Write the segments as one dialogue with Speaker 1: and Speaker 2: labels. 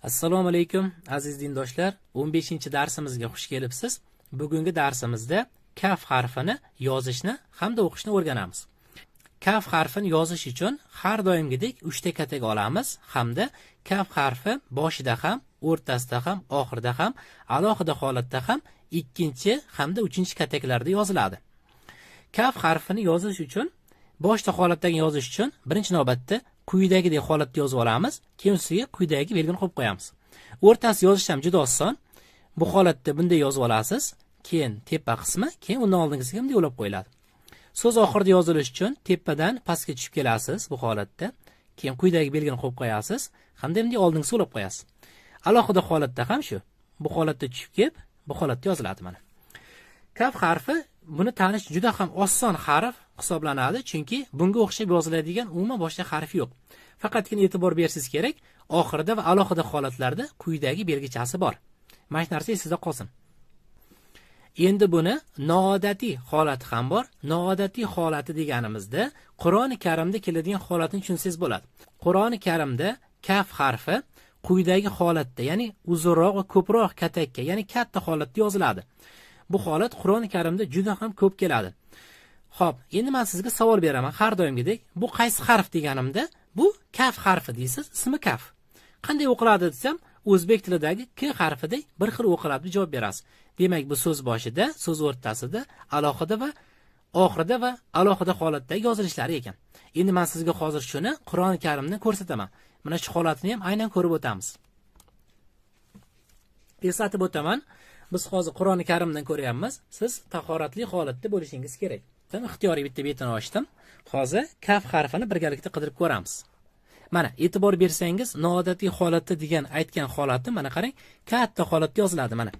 Speaker 1: Assalomu alaykum aziz dindoshlar. 15-darsimizga xush kelibsiz. Bugungi darsimizda kaf harfini yozishni hamda o'qishni o'rganamiz. Kaf harfini yozish uchun har doimgidek 3 ta kataga olamiz hamda kaf harfi boshida ham, o'rtasida ham, oxirida ham, alohida holatda ham ikkinchi hamda 3-chi kataklarda yoziladi. Kaf harfini yozish uchun boshda holatdagi yozish uchun birinchi navbatda quyidagidek holatda yozib olamiz, keyin ustiga quyidagi belgini qo'yib qo'yamiz. O'rtasi yozish ham juda oson. Bu holatda bunday yozib olasiz, keyin tepa qismi, keyin undan oldingisiga bunday ulab qo'yiladi. So'z oxirida yozilish uchun tepadan pastga tushib kelasiz bu holatda, keyin quyidagi belgini qo'yib qo'yasiz, hamda bunday oldingisiga ulab qo'yasiz. Alohida holatda ham shu. Bu holatda tushib kelib, bu holatda yoziladi mana. Kaf harfi buni tanish juda ham oson harf hisoblanadi, chunki bunga o'xshab yoziladigan umuman boshqa harf yo'q. Faqatgina e'tibor berishingiz kerak, oxirida va alohida holatlarda quyidagi belgichasi bor. Mana shu narsa sizda qolsin. Endi buni noodatiy holati ham bor. Noodatiy holati deganimizda Qur'oni Karimda keladigan holatni tushunsangiz bo'ladi. Qur'oni Karimda kaf harfi quyidagi holatda, ya'ni uzunroq va ko'proq katakka, ya'ni katta holatda yoziladi. Bu holat Qur'oni Karimda juda ham ko'p keladi. Xo'p, endi men sizga savol beraman, har doimgidek. Bu qaysi harf deganimda, bu kaf harfi deysiz, ismi kaf. Qanday o'qiladi desam, o'zbek tilidagi k harfidek bir xil o'qiladi deb javob berasiz. Demak, bu so'z boshida, so'z o'rtasida, alohida va oxirida va alohida holatdagi yozilishlari ekan. Endi men sizga hozir shuni Qur'oni Karimdan ko'rsataman. Mana shu holatni ham aynan ko'rib o'tamiz. Eslatib o'taman, biz hozir Qur'oni Karimdan ko'ryapmiz. Siz tahoratli holatda bo'lishingiz kerak. Ixtiyoriy bitta betini ochdim. Hozir kaf harfini birgalikda qidirib ko'ramiz. Mana e'tibor bersangiz, noodatiy holatda degan aytgan holati mana qarang, katta holatda yoziladi mana.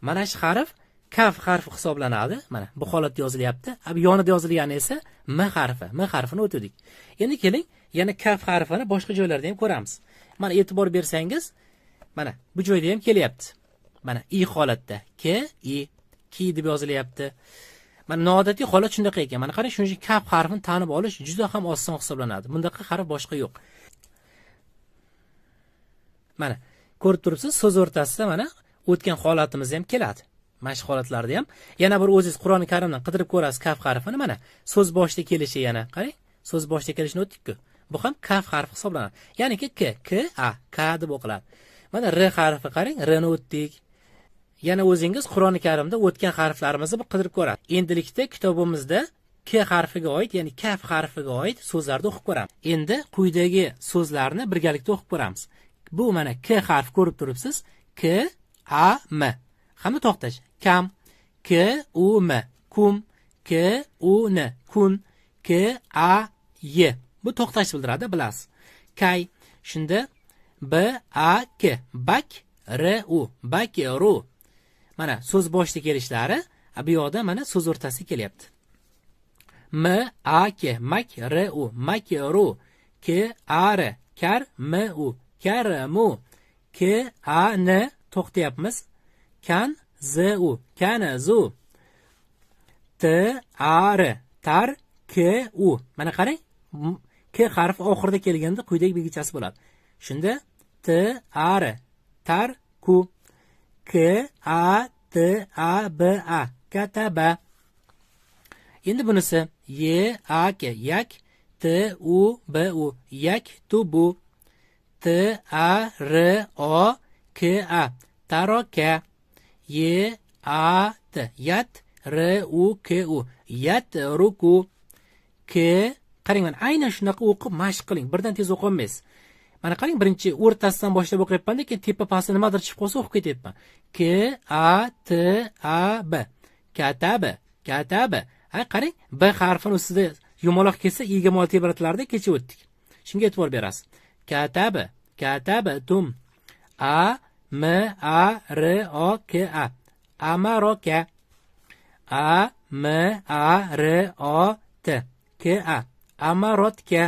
Speaker 1: Mana shu harf kaf harfi hisoblanadi. Mana bu holatda yozilyapti. Ab yonida yozilgani esa m harfi. M harfini o'tdik. Endi keling, yana kaf harfini boshqa joylarda ham ko'ramiz. Mana e'tibor bersangiz, mana bu joyda ham kelyapti. Mana i holatda ki deb yozilyapti. Mana noodatiy holat shunday ekan. Mana qarang, shuning uchun kaf harfini tanib olish juda ham oson hisoblanadi. Bundaqa harf boshqa yo'q. Mana ko'rib turibsiz, so'z o'rtasida mana o'tgan holatimiz ham keladi. Mana shu holatlarda ham yana bir o'zingiz Qur'oni Karimdan qidirib ko'rasiz kaf harfini. Mana so'z boshida kelishi yana qarang, so'z boshida kelishini o'tdik-ku. Bu ham kaf harfi hisoblanadi. Ya'niki k deb o'qiladi. Mana r harfi qarang, r ni o'tdik. Yana o'zingiz Qur'oni Karimda o'tgan harflarimizni bir qidirib ko'rasiz. Endilikda kitobimizda k harfiga oid, ya'ni kaf harfiga oid so'zlarni o'qib ko'ramiz. Endi quyidagi so'zlarni birgalikda o'qib ko'ramiz. Bu mana k harfi ko'rib turibsiz. K a m. Hamma to'xtash. Kam. K u m. Kum. K u n. Kun. K a y. Bu to'xtash bildiradi, bilasiz. Kay. Shunda b a k. Bak. R u. Bak ru. Mana so'z boshida kelishlari, bu yoqda mana so'z o'rtasida kelyapti. M a k. Mak r u. Mak ru. K a r. Kar m u. Kar mu. K a n. To'xtayapmiz. Kan z u. Kan zu. T a r. Tar k u. Mana qarang, k harfi oxirida kelganda quyidagi belgichasi bo'ladi. Shunda t a r. Tar ku. K a t a b a. Kataba. Endi bunisi y a k. Yak. T u b u. Yak tubu. T a r o k a. Taroka. Y a t. Yat. R u k u. Yat ruku. K. Qarang, mana aynan shunaqa o'qib mashq qiling. Birdan tez o'qib olmaysiz. Mana qarang, birinchi o'rtasidan boshlab o'qiyapman, keyin tepa pastda nimadir chiqib qolsa o'qib ketyapman. K a t a b. Kataba. Kataba. Qarang, b harfini ustida yumaloq kelsa, i ga mol tebratlarda kechib o'tdik. Shunga e'tibor berasiz. Kataba. Kataba tum. A m a r o k a. Amaroka. A m a r o t. K a. Amarotka.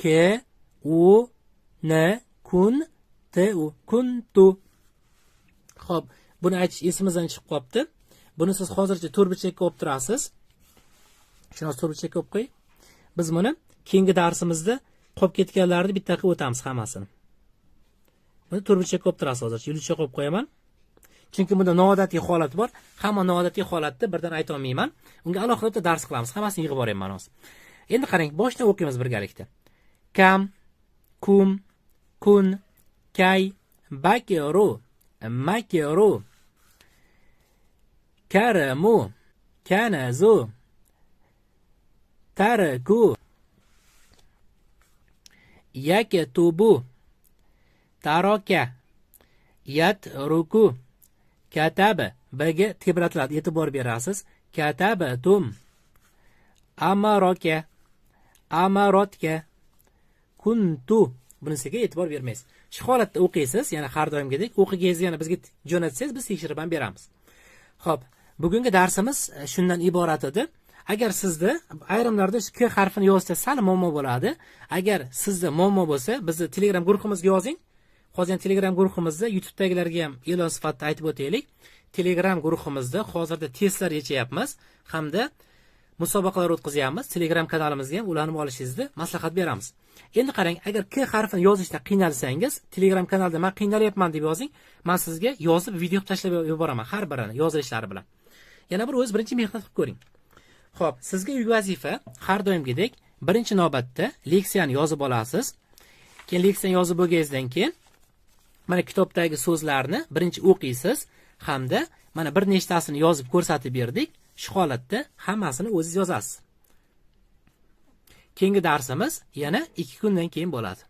Speaker 1: K u n kun t u. Kuntu. Xo'p, buni aytish esimizdan chiqib qolibdi. Buni siz hozircha to'rtburchakka olib turasiz. Shuni to'rtburchakka olib qo'ying. Biz buni keyingi darsimizda qolib ketganlarni bitta qilib o'tamiz hammasini. Buni turbicha qo'yib turasiz hozircha. Yulduzcha qo'yib qo'yaman. Chunki bunda noodatiy holat bor. Hamma noodatiy holatni birdan ayta olmayman. Unga alohida dars qilamiz. Hammasini yig'ib boraman hozir. Endi qarang, boshdan o'qiymiz birgalikda. Kam, kum, kun, kay, bakiru, makiru, karamu, kanazu, taraku, yaktubu, taraka, yatruku, kataba. Bga tebratiladi, e'tibor berasiz. Katabatum, amaraka, amarotka, kuntu. Bunisiga e'tibor bermaysiz. Shu holatda o'qiysiz, yana har doimgidek o'qigingizni yana bizga jo'natsangiz, biz tekshirib ham beramiz. Xo'p, bugungi darsimiz shundan iborat edi. Agar sizda ayrimlarda k harfini yozishda sal muammo bo'ladi. Agar sizda muammo bo'lsa, bizni Telegram guruhimizga yozing. Hozir Telegram guruhimizda YouTube'dagilarga ham e'lon sifatida aytib o'taylik. Telegram guruhimizda hozirda testlar yechayapmiz hamda musobaqalar o'tkazyapmiz. Telegram kanalimizga ham ulanib olishingizni maslahat beramiz. Endi qarang, agar k harfini yozishda qiynalsangiz, Telegram kanalda men qiynalyapman deb yozing. Men sizga yozib video tashlab yuboraman har birini yozilishlari bilan. Yana bir o'z birinchi mehnat qilib ko'ring. Xo'p, sizga uy vazifa har doimgidek birinchi navbatda leksiyani yozib olasiz. Keyin leksiyani yozib bo'lganingizdan keyin mana kitobdagi so'zlarni birinchi o'qiysiz hamda mana bir nechtasini yozib ko'rsatib berdik. Shu holatda hammasini o'zingiz yozasiz. Keyingi darsimiz yana 2 kundan keyin bo'ladi.